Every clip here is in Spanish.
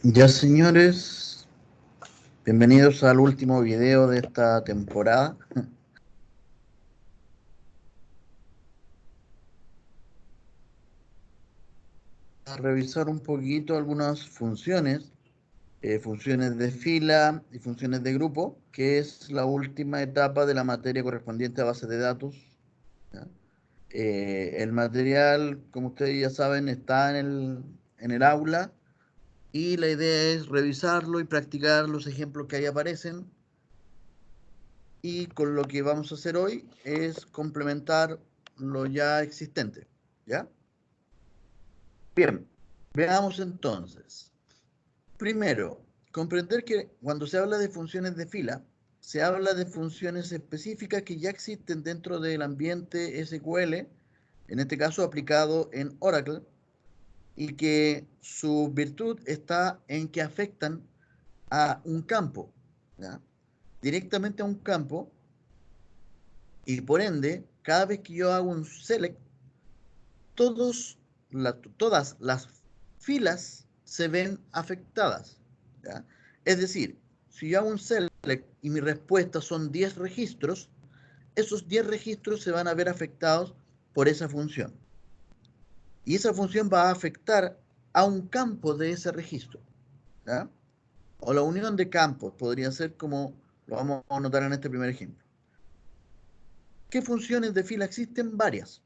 Ya, señores, bienvenidos al último video de esta temporada. A revisar un poquito algunas funciones, funciones de fila y funciones de grupo, que es la última etapa de la materia correspondiente a bases de datos. ¿Ya? El material, como ustedes ya saben, está en el aula y la idea es revisarlo y practicar los ejemplos que ahí aparecen. Y con lo que vamos a hacer hoy es complementar lo ya existente, ¿ya? Bien, veamos entonces. Primero, comprender que cuando se habla de funciones de fila, se habla de funciones específicas que ya existen dentro del ambiente SQL, en este caso aplicado en Oracle, y que su virtud está en que afectan a un campo, ¿ya? Directamente a un campo. Y por ende, cada vez que yo hago un select, todas las filas se ven afectadas, ¿ya? Es decir, si yo hago un select y mi respuesta son 10 registros, esos 10 registros se van a ver afectados por esa función. Y esa función va a afectar a un campo de ese registro, ¿ya? O la unión de campos podría ser como lo vamos a notar en este primer ejemplo. ¿Qué funciones de fila existen? Varias.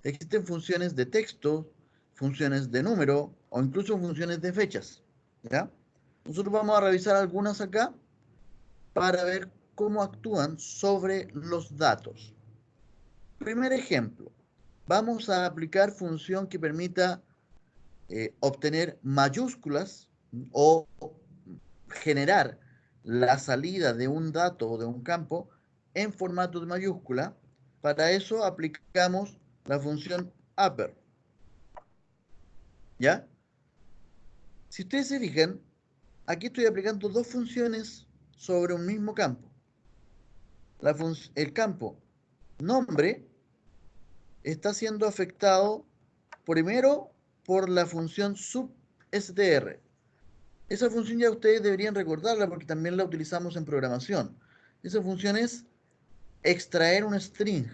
Existen funciones de texto, funciones de número o incluso funciones de fechas, ¿ya? Nosotros vamos a revisar algunas acá para ver cómo actúan sobre los datos. Primer ejemplo, vamos a aplicar función que permita obtener mayúsculas o generar la salida de un dato o de un campo en formato de mayúscula. Para eso aplicamos la función upper, ¿ya? Si ustedes se fijan, aquí estoy aplicando dos funciones sobre un mismo campo. El campo nombre está siendo afectado primero por la función substr. Esa función ya ustedes deberían recordarla porque también la utilizamos en programación. Esa función es extraer un string,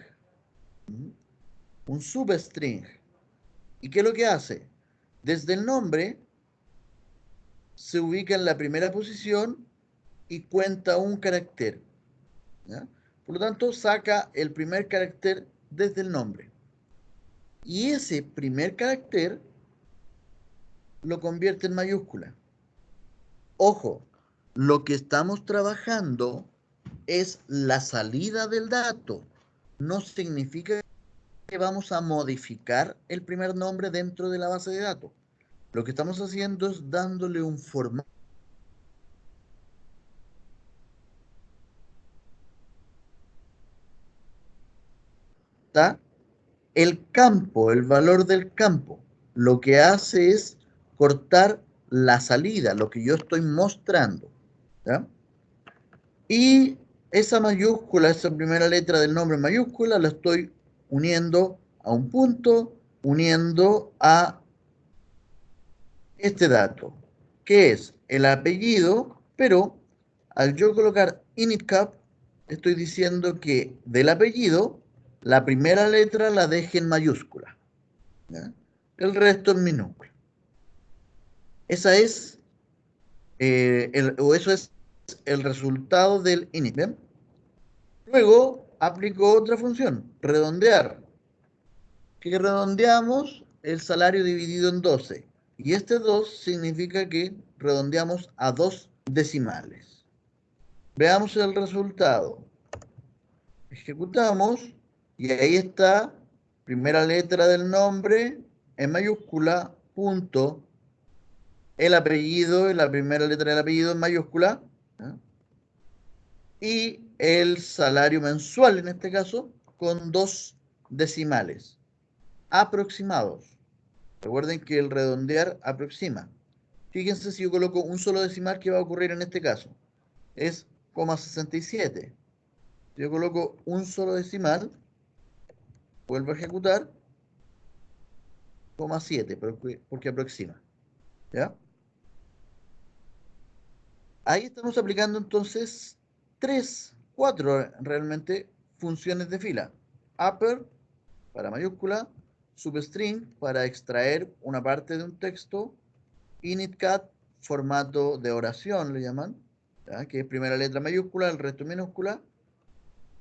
un substring. ¿Y qué es lo que hace? Desde el nombre se ubica en la primera posición y cuenta un carácter, ¿ya? Por lo tanto, saca el primer carácter desde el nombre. Y ese primer carácter lo convierte en mayúscula. Ojo, lo que estamos trabajando es la salida del dato. No significa que vamos a modificar el primer nombre dentro de la base de datos. Lo que estamos haciendo es dándole un formato. El campo, el valor del campo, lo que hace es cortar la salida, lo que yo estoy mostrando, ¿ya? Y esa mayúscula, esa primera letra del nombre mayúscula, la estoy uniendo a un punto, uniendo a este dato, que es el apellido, pero al yo colocar initcap, estoy diciendo que del apellido, la primera letra la deje en mayúscula, ¿ya? El resto en minúscula. Esa es, eso es el resultado del init. ¿Bien? Luego aplico otra función, redondear, que redondeamos el salario dividido en 12. Y este 2 significa que redondeamos a dos decimales. Veamos el resultado. Ejecutamos y ahí está, primera letra del nombre en mayúscula, punto, el apellido, la primera letra del apellido en mayúscula, ¿eh? Y el salario mensual, en este caso, con dos decimales aproximados. Recuerden que el redondear aproxima. Fíjense si yo coloco un solo decimal, ¿qué va a ocurrir en este caso? Es 0,67. Si yo coloco un solo decimal, vuelvo a ejecutar, 0,7, porque aproxima, ¿ya? Ahí estamos aplicando entonces cuatro realmente funciones de fila. Upper para mayúscula, substring para extraer una parte de un texto, initcat formato de oración le llaman, ¿ya? Que es primera letra mayúscula, el resto minúscula,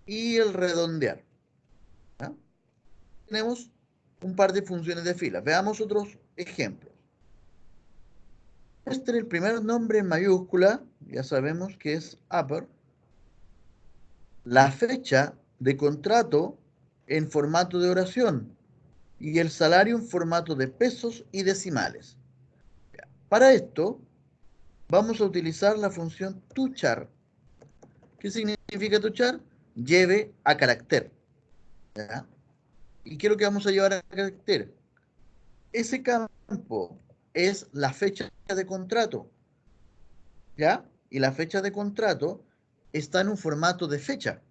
y el redondear. ¿Ya? Tenemos un par de funciones de fila. Veamos otros ejemplos. Este es el primer nombre en mayúscula, ya sabemos que es upper. La fecha de contrato en formato de oración y el salario en formato de pesos y decimales. Para esto, vamos a utilizar la función tuchar. ¿Qué significa tuchar? Lleve a carácter. ¿Ya? ¿Y qué es lo que vamos a llevar a carácter? Ese campo es la fecha de contrato. ¿Ya? Y la fecha de contrato está en un formato de fecha,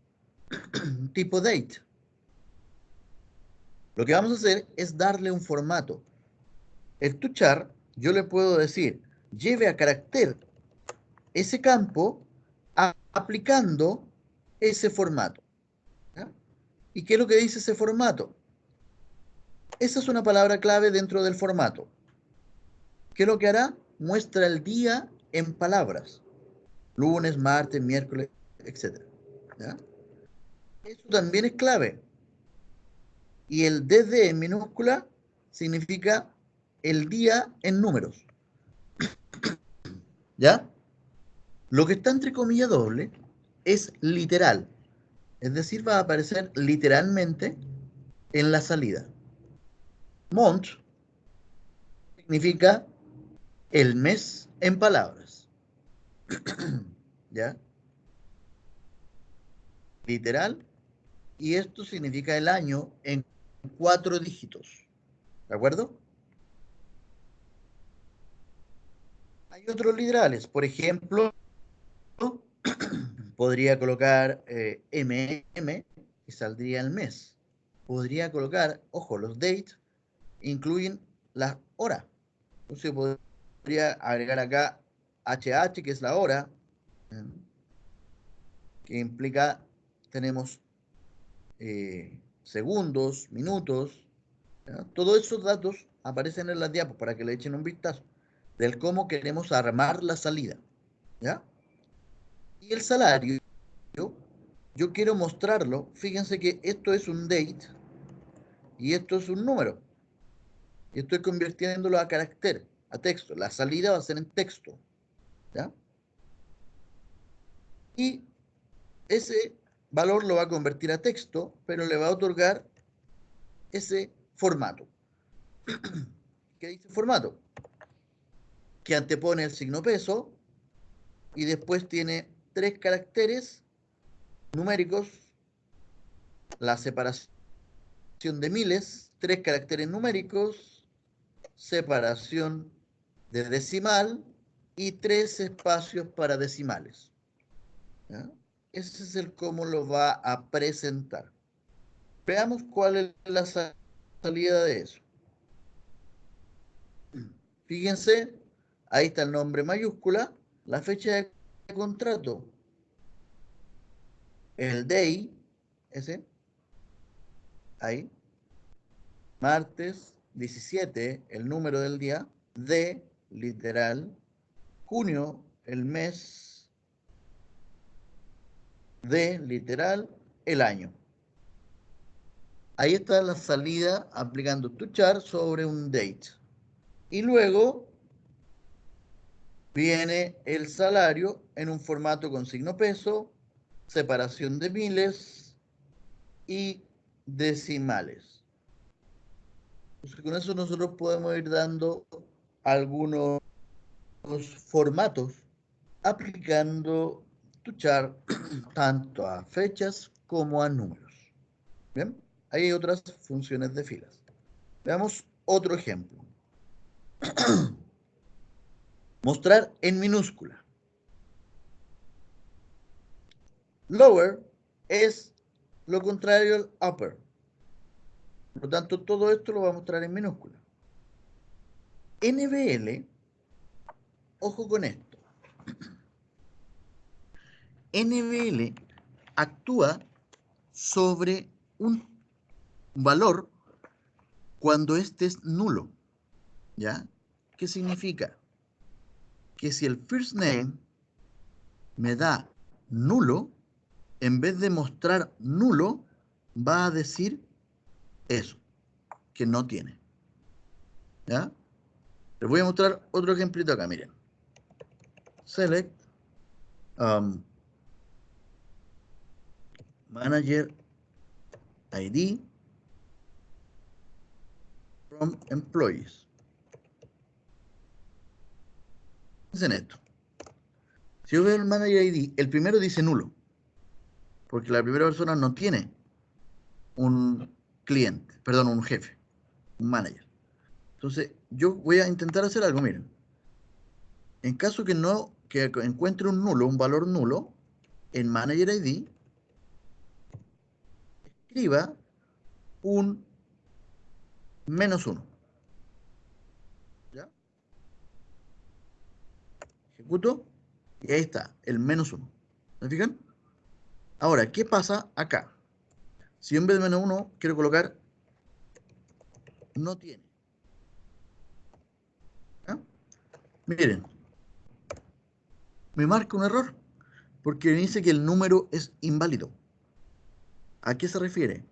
tipo date. Lo que vamos a hacer es darle un formato. El tuchar, yo le puedo decir, lleve a carácter ese campo aplicando ese formato. ¿Ya? ¿Y qué es lo que dice ese formato? Esa es una palabra clave dentro del formato. ¿Qué es lo que hará? Muestra el día en palabras. Lunes, martes, miércoles, etc. ¿Ya? Eso también es clave. Y el DD en minúscula significa el día en números. ¿Ya? Lo que está entre comillas doble es literal. Es decir, va a aparecer literalmente en la salida. Mont significa el mes en palabras. ¿Ya? Literal. Y esto significa el año en 4 dígitos. ¿De acuerdo? Hay otros literales. Por ejemplo, podría colocar MM y saldría el mes. Podría colocar, ojo, los dates incluyen las horas. Entonces podría agregar acá HH, que es la hora, que implica, tenemos segundos, minutos, ¿ya? Todos esos datos aparecen en las diapos para que le echen un vistazo del cómo queremos armar la salida, ¿ya? Y el salario, yo quiero mostrarlo, fíjense que esto es un date y esto es un número, y estoy convirtiéndolo a carácter, a texto, la salida va a ser en texto, ¿ya? Y ese valor lo va a convertir a texto, pero le va a otorgar ese formato. ¿Qué dice formato? Que antepone el signo peso y después tiene 3 caracteres numéricos, la separación de miles, 3 caracteres numéricos, separación de decimal y 3 espacios para decimales. ¿Ya? Ese es el cómo lo va a presentar. Veamos cuál es la salida de eso. Fíjense, ahí está el nombre mayúscula, la fecha de contrato, el day, ese, ahí, martes 17, el número del día, de, literal, junio, el mes, de, literal, el año. Ahí está la salida aplicando tuchar sobre un date. Y luego viene el salario en un formato con signo peso, separación de miles y decimales. Entonces, con eso nosotros podemos ir dando algunos formatos aplicando tuchar tanto a fechas como a números. Bien, hay otras funciones de filas. Veamos otro ejemplo. Mostrar en minúscula. Lower es lo contrario al upper. Por lo tanto, todo esto lo va a mostrar en minúscula. NBL, ojo con esto. NBL actúa sobre un valor cuando este es nulo, ¿ya? ¿Qué significa? Que si el first name me da nulo, en vez de mostrar nulo, va a decir eso, que no tiene, ¿ya? Les voy a mostrar otro ejemplito acá, miren. Select manager ID from employees. Piensen esto. Si yo veo el manager ID, el primero dice nulo, porque la primera persona no tiene un cliente, perdón, un jefe, un manager. Entonces, yo voy a intentar hacer algo, miren. En caso que encuentre un nulo, un valor nulo, en manager ID, escriba un -1. ¿Ya? Ejecuto y ahí está, el -1. ¿Me fijan? Ahora, ¿qué pasa acá? Si yo en vez de -1 quiero colocar no tiene. ¿Ya? Miren, me marca un error porque me dice que el número es inválido. ¿A qué se refiere?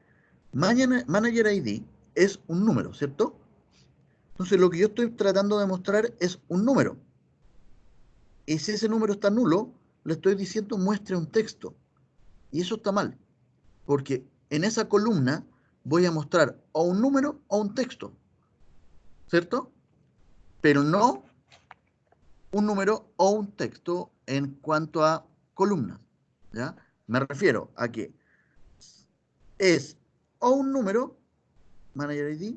Manager ID es un número, ¿cierto? Entonces lo que yo estoy tratando de mostrar es un número. Y si ese número está nulo, le estoy diciendo muestre un texto. Y eso está mal, porque en esa columna voy a mostrar o un número o un texto, ¿cierto? Pero no un número o un texto en cuanto a columnas, ¿ya? Me refiero a que es o un número, Manager ID,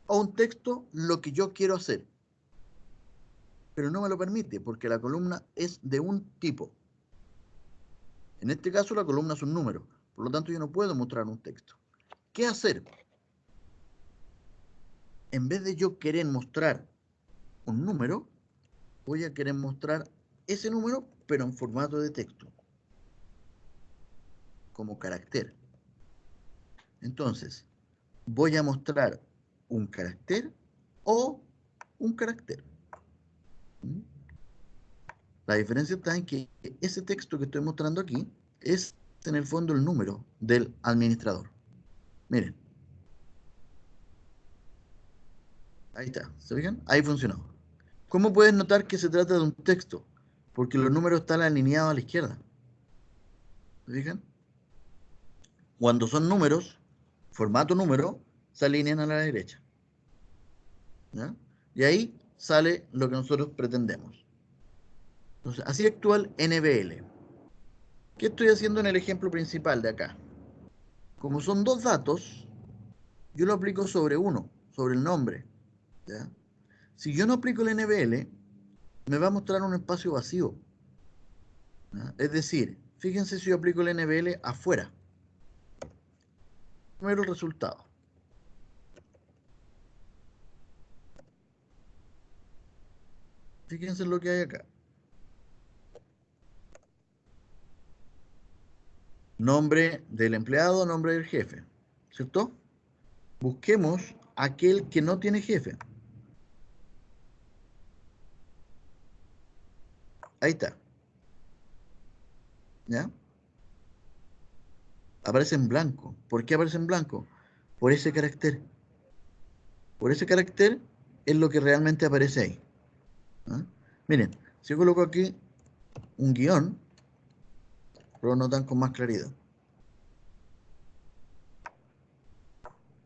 o un texto lo que yo quiero hacer. Pero no me lo permite porque la columna es de un tipo. En este caso la columna es un número, por lo tanto yo no puedo mostrar un texto. ¿Qué hacer? En vez de yo querer mostrar un número, voy a querer mostrar ese número, pero en formato de texto, como carácter. Entonces, voy a mostrar un carácter o un carácter. La diferencia está en que ese texto que estoy mostrando aquí es en el fondo el número del administrador. Miren, ahí está, ¿se fijan? Ahí funcionó. ¿Cómo puedes notar que se trata de un texto? Porque los números están alineados a la izquierda. ¿Se fijan? Cuando son números, formato número, se alinean a la derecha. ¿Ya? Y ahí sale lo que nosotros pretendemos. Entonces, así actúa el NBL. ¿Qué estoy haciendo en el ejemplo principal de acá? Como son dos datos, yo lo aplico sobre uno, sobre el nombre. ¿Ya? Si yo no aplico el NBL, me va a mostrar un espacio vacío. ¿Ya? Es decir, fíjense si yo aplico el NBL afuera. Primero el resultado. Fíjense lo que hay acá. Nombre del empleado, nombre del jefe. ¿Cierto? Busquemos aquel que no tiene jefe. Ahí está. ¿Ya? Aparece en blanco. ¿Por qué aparece en blanco? Por ese carácter. Por ese carácter es lo que realmente aparece ahí. ¿Ah? Miren, si yo coloco aquí un guión, lo notan con más claridad.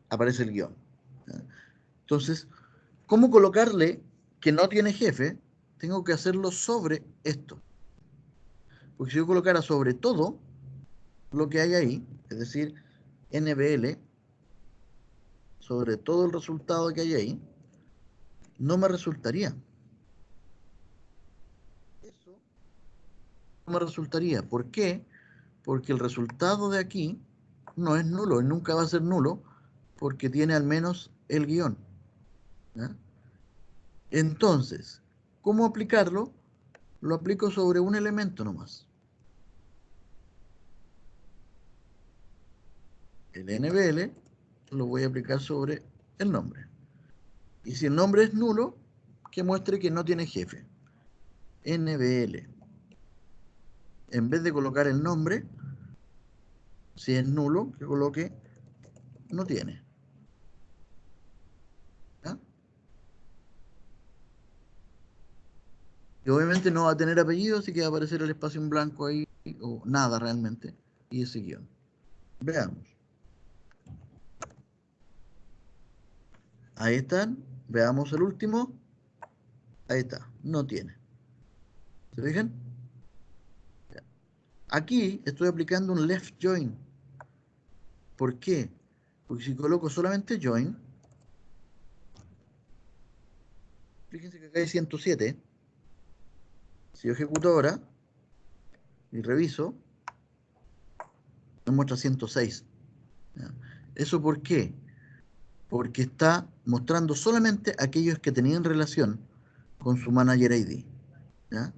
Aparece el guión. ¿Ya? Entonces, ¿cómo colocarle que no tiene jefe? Tengo que hacerlo sobre esto. Porque si yo colocara sobre todo lo que hay ahí, es decir, NBL, sobre todo el resultado que hay ahí, no me resultaría. Eso no me resultaría. ¿Por qué? Porque el resultado de aquí no es nulo y nunca va a ser nulo porque tiene al menos el guión. ¿Ya? Entonces, ¿cómo aplicarlo? Lo aplico sobre un elemento nomás. el NBL lo voy a aplicar sobre el nombre. Y si el nombre es nulo, que muestre que no tiene jefe. NBL. En vez de colocar el nombre, si es nulo, que coloque no tiene. ¿Ya? Y obviamente no va a tener apellido, así que va a aparecer el espacio en blanco ahí, o nada realmente, y ese guión. Veamos. Ahí están. Veamos el último. Ahí está. No tiene. ¿Se fijan? Aquí estoy aplicando un left join. ¿Por qué? Porque si coloco solamente join, fíjense que acá hay 107. Si yo ejecuto ahora y reviso, me muestra 106. ¿Ya? ¿Eso por qué? Porque está mostrando solamente aquellos que tenían relación con su manager ID. ¿Ya?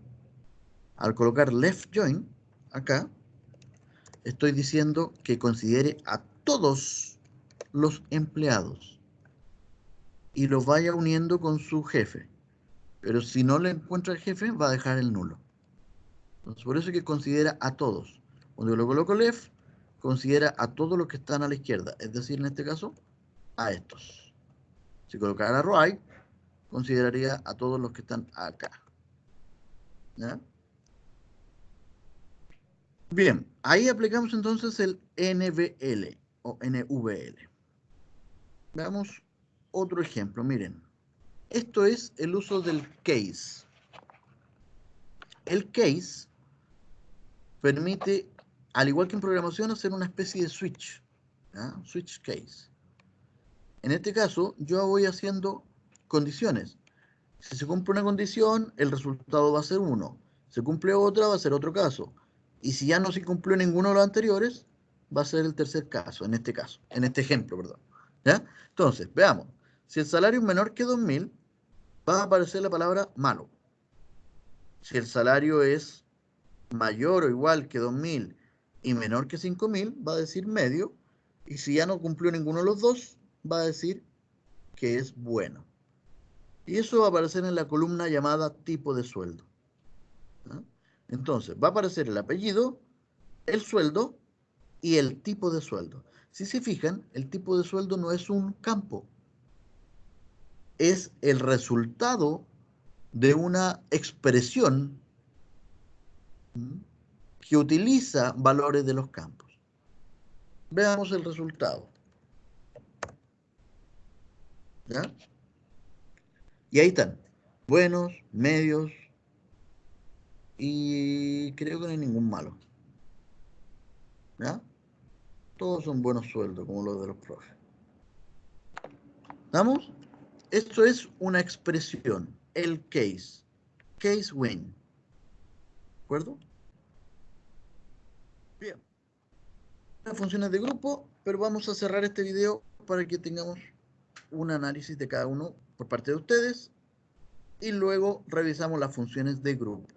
Al colocar left join acá, estoy diciendo que considere a todos los empleados y los vaya uniendo con su jefe. Pero si no le encuentra el jefe, va a dejar el nulo. Entonces, por eso es que considera a todos. Cuando yo lo coloco left, considera a todos los que están a la izquierda. Es decir, en este caso, a estos. Si colocara right, consideraría a todos los que están acá. ¿Ya? Bien, ahí aplicamos entonces el NVL o NVL. Veamos otro ejemplo. Miren, esto es el uso del case. El case permite, al igual que en programación, hacer una especie de switch. ¿Ya? Switch case. En este caso, yo voy haciendo condiciones. Si se cumple una condición, el resultado va a ser 1. Se cumple otra, va a ser otro caso. Y si ya no se cumplió ninguno de los anteriores, va a ser el tercer caso, en este caso, en este ejemplo, perdón. ¿Ya? Entonces, veamos. Si el salario es menor que 2.000, va a aparecer la palabra malo. Si el salario es mayor o igual que 2.000 y menor que 5.000, va a decir medio. Y si ya no cumplió ninguno de los dos, va a decir que es bueno. Y eso va a aparecer en la columna llamada tipo de sueldo. ¿No? Entonces, va a aparecer el apellido, el sueldo y el tipo de sueldo. Si se fijan, el tipo de sueldo no es un campo, es el resultado de una expresión que utiliza valores de los campos. Veamos el resultado. ¿Ya? Y ahí están, buenos, medios y creo que no hay ningún malo. ¿Ya? Todos son buenos sueldos, como los de los profes. ¿Estamos? Esto es una expresión, el case. Case win. ¿De acuerdo? Bien. Las funciones de grupo, pero vamos a cerrar este video para que tengamos un análisis de cada uno por parte de ustedes y luego revisamos las funciones de grupo.